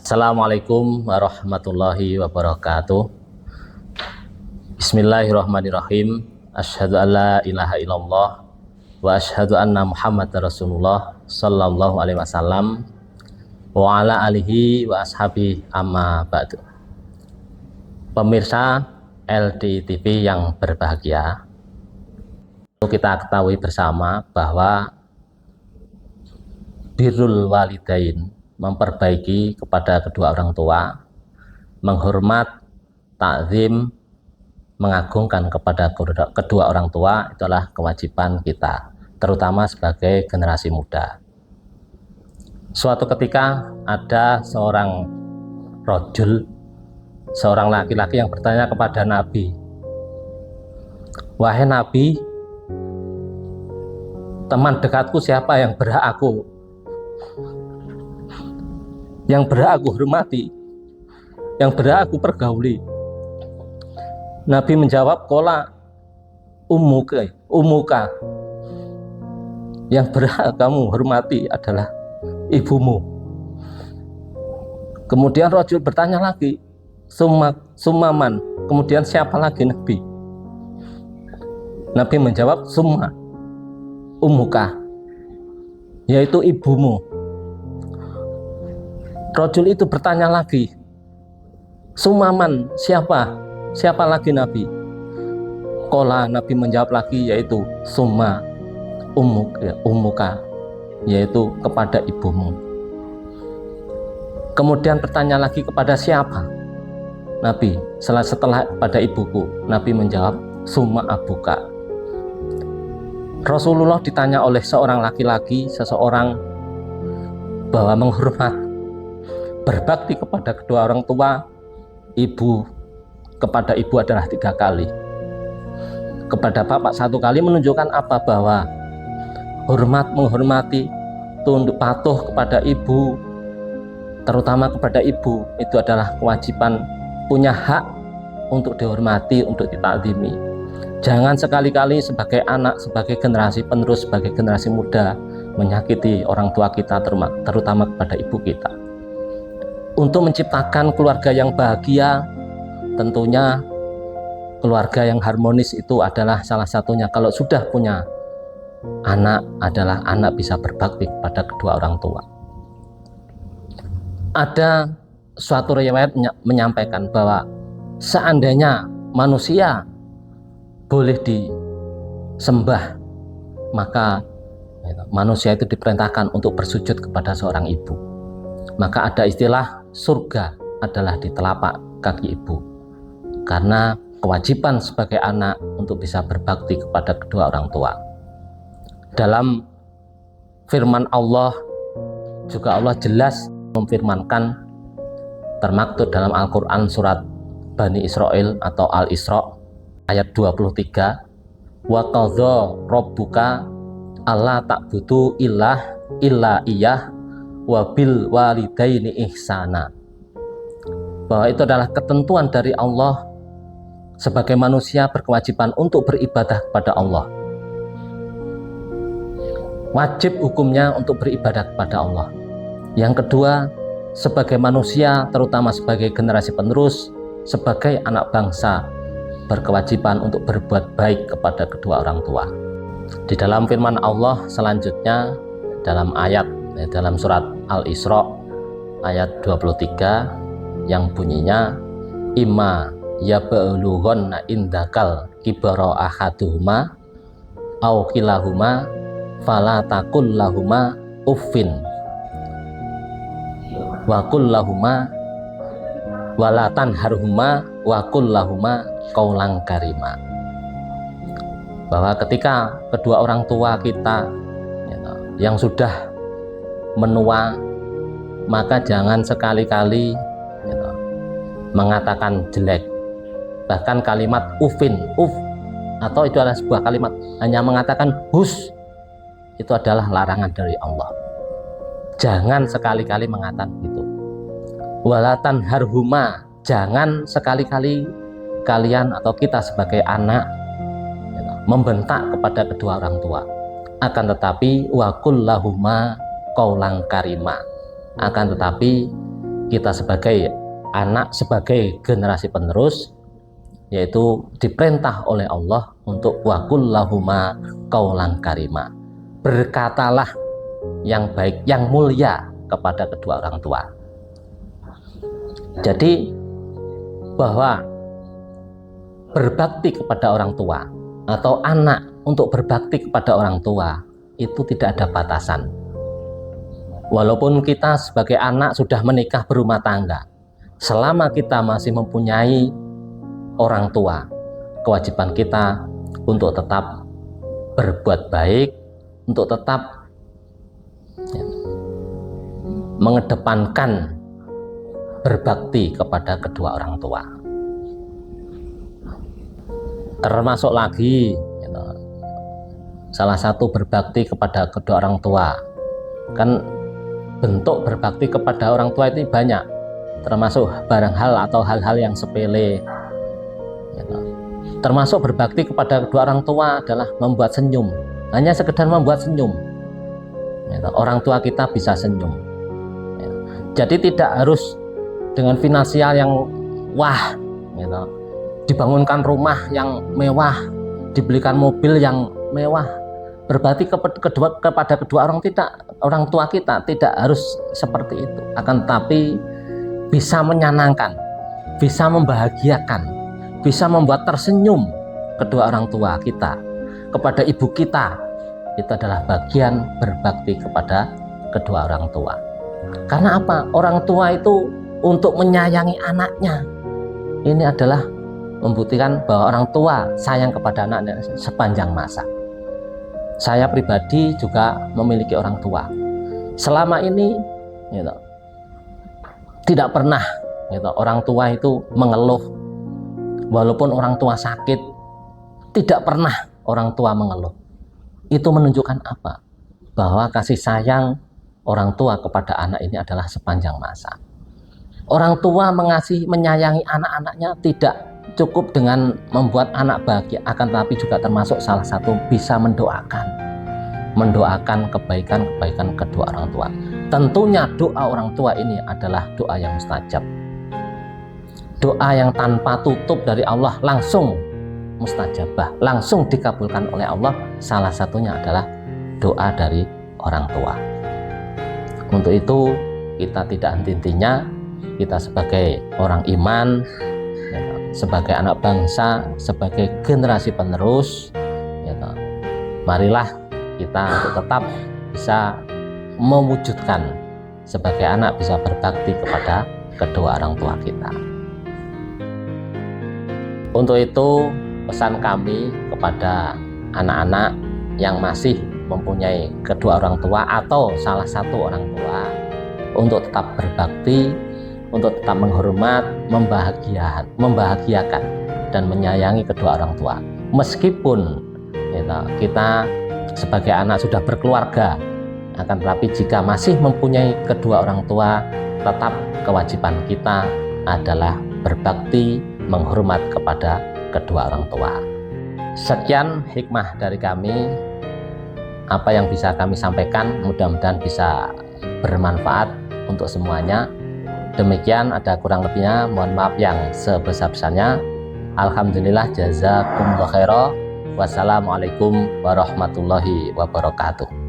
Assalamualaikum warahmatullahi wabarakatuh. Bismillahirrahmanirrahim. Asyhadu an la ilaha illallah wa asyhadu anna Muhammadar Rasulullah sallallahu alaihi wasallam wa ala alihi wa ashabi amma ba'du. Pemirsa LDTV yang berbahagia, kita ketahui bersama bahwa birrul walidain, memperbaiki kepada kedua orang tua, menghormat, takzim, mengagungkan kepada kedua orang tua, itu adalah kewajiban kita, terutama sebagai generasi muda. Suatu ketika ada seorang rajul, seorang laki-laki yang bertanya kepada Nabi, "Wahai Nabi, teman dekatku siapa yang berhak aku hormati, yang berhak aku pergauli?" Nabi menjawab, "Qala ummuka, yang berhak kamu hormati adalah ibumu." Kemudian rajul bertanya lagi, "Summaman, kemudian siapa lagi Nabi?" Nabi menjawab, "Summa ummuka, yaitu ibumu." Rajul itu bertanya lagi, "Summaman, siapa lagi Nabi?" Qala, Nabi menjawab lagi, yaitu summa ummuka, yaitu kepada ibumu. Kemudian bertanya lagi, kepada siapa Nabi setelah pada ibuku? Nabi menjawab, summa abuka. Rasulullah ditanya oleh seorang laki-laki, seseorang, bahwa menghormat, berbakti kepada kedua orang tua, kepada ibu adalah 3 kali. Kepada bapak 1 kali, menunjukkan apa? Bahwa menghormati, tunduk patuh kepada ibu, terutama kepada ibu, itu adalah kewajiban, punya hak untuk dihormati, untuk ditakzimi. Jangan sekali-kali sebagai anak, sebagai generasi penerus, sebagai generasi muda, menyakiti orang tua kita, terutama kepada ibu kita. Untuk menciptakan keluarga yang bahagia, tentunya keluarga yang harmonis itu adalah salah satunya. Kalau sudah punya anak, adalah anak bisa berbakti kepada kedua orang tua. Ada suatu riwayat menyampaikan bahwa seandainya manusia boleh disembah, maka manusia itu diperintahkan untuk bersujud kepada seorang ibu. Maka ada istilah surga adalah di telapak kaki ibu, karena kewajiban sebagai anak untuk bisa berbakti kepada kedua orang tua. Dalam firman Allah juga, Allah jelas memfirmankan, termaktub dalam Al-Quran surat Bani Israel atau Al-Isra ayat 23, wa qadha rabbuka alla ta'budu illa iyyah wa bil walidaini ihsana. Bahwa itu adalah ketentuan dari Allah, sebagai manusia berkewajiban untuk beribadah kepada Allah. Wajib hukumnya untuk beribadah kepada Allah. Yang kedua, sebagai manusia, terutama sebagai generasi penerus, sebagai anak bangsa, berkewajiban untuk berbuat baik kepada kedua orang tua. Di dalam firman Allah selanjutnya, dalam surat Al-Isra ayat 23, yang bunyinya, imma yablughanna indakal kibara ahaduhuma aw kilahuma fala taqul lahuma uffin wa qul lahuma wala tanharhuma wa qul lahuma qaulan karima. Bahwa ketika kedua orang tua kita yang sudah menua, maka jangan sekali-kali mengatakan jelek. Bahkan kalimat ufin, atau itu adalah sebuah kalimat, hanya mengatakan hus, itu adalah larangan dari Allah. Jangan sekali-kali mengatakan itu. Walatan harhuma, jangan sekali-kali kalian atau kita sebagai anak membentak kepada kedua orang tua. Akan tetapi wa qul lahuma qaulan karima, akan tetapi kita sebagai anak, sebagai generasi penerus, yaitu diperintah oleh Allah untuk wa qul lahuma qaulan karima. Berkatalah yang baik, yang mulia kepada kedua orang tua. Jadi bahwa berbakti kepada orang tua atau anak untuk berbakti kepada orang tua itu tidak ada batasan. Walaupun kita sebagai anak sudah menikah berumah tangga, selama kita masih mempunyai orang tua, kewajiban kita untuk tetap berbuat baik, untuk tetap mengedepankan berbakti kepada kedua orang tua. Termasuk lagi salah satu berbakti kepada kedua orang tua, kan bentuk berbakti kepada orang tua itu banyak, termasuk barang hal atau hal-hal yang sepele. Termasuk berbakti kepada kedua orang tua adalah membuat senyum, hanya sekedar membuat senyum. Orang tua kita bisa senyum. Jadi tidak harus dengan finansial yang wah, dibangunkan rumah yang mewah, dibelikan mobil yang mewah. Berbakti kepada kedua orang tua kita tidak harus seperti itu, akan tetapi bisa menyenangkan, bisa membahagiakan, bisa membuat tersenyum kedua orang tua kita kepada ibu kita. Itu adalah bagian berbakti kepada kedua orang tua. Karena apa? Orang tua itu untuk menyayangi anaknya. Ini adalah membuktikan bahwa orang tua sayang kepada anaknya sepanjang masa. Saya pribadi juga memiliki orang tua. Selama ini tidak pernah orang tua itu mengeluh. Walaupun orang tua sakit, tidak pernah orang tua mengeluh. Itu menunjukkan apa? Bahwa kasih sayang orang tua kepada anak ini adalah sepanjang masa. Orang tua menyayangi anak-anaknya tidak cukup dengan membuat anak bahagia, akan tetapi juga termasuk salah satu bisa mendoakan kebaikan kedua orang tua. Tentunya doa orang tua ini adalah doa yang mustajab, doa yang tanpa tutup dari Allah, langsung mustajabah, langsung dikabulkan oleh Allah. Salah satunya adalah doa dari orang tua. Untuk itu kita tidak henti-hentinya, kita sebagai orang iman, sebagai anak bangsa, sebagai generasi penerus, marilah kita untuk tetap bisa mewujudkan sebagai anak bisa berbakti kepada kedua orang tua kita. Untuk itu pesan kami kepada anak-anak yang masih mempunyai kedua orang tua atau salah satu orang tua untuk tetap berbakti, untuk tetap menghormat, membahagiakan dan menyayangi kedua orang tua. Meskipun kita sebagai anak sudah berkeluarga, akan tetapi jika masih mempunyai kedua orang tua, tetap kewajiban kita adalah berbakti, menghormat kepada kedua orang tua. Sekian hikmah dari kami. Apa yang bisa kami sampaikan mudah-mudahan bisa bermanfaat untuk semuanya. Demikian, ada kurang lebihnya mohon maaf yang sebesar-besarnya. Alhamdulillah, jazakumullah khairan. Wassalamualaikum warahmatullahi wabarakatuh.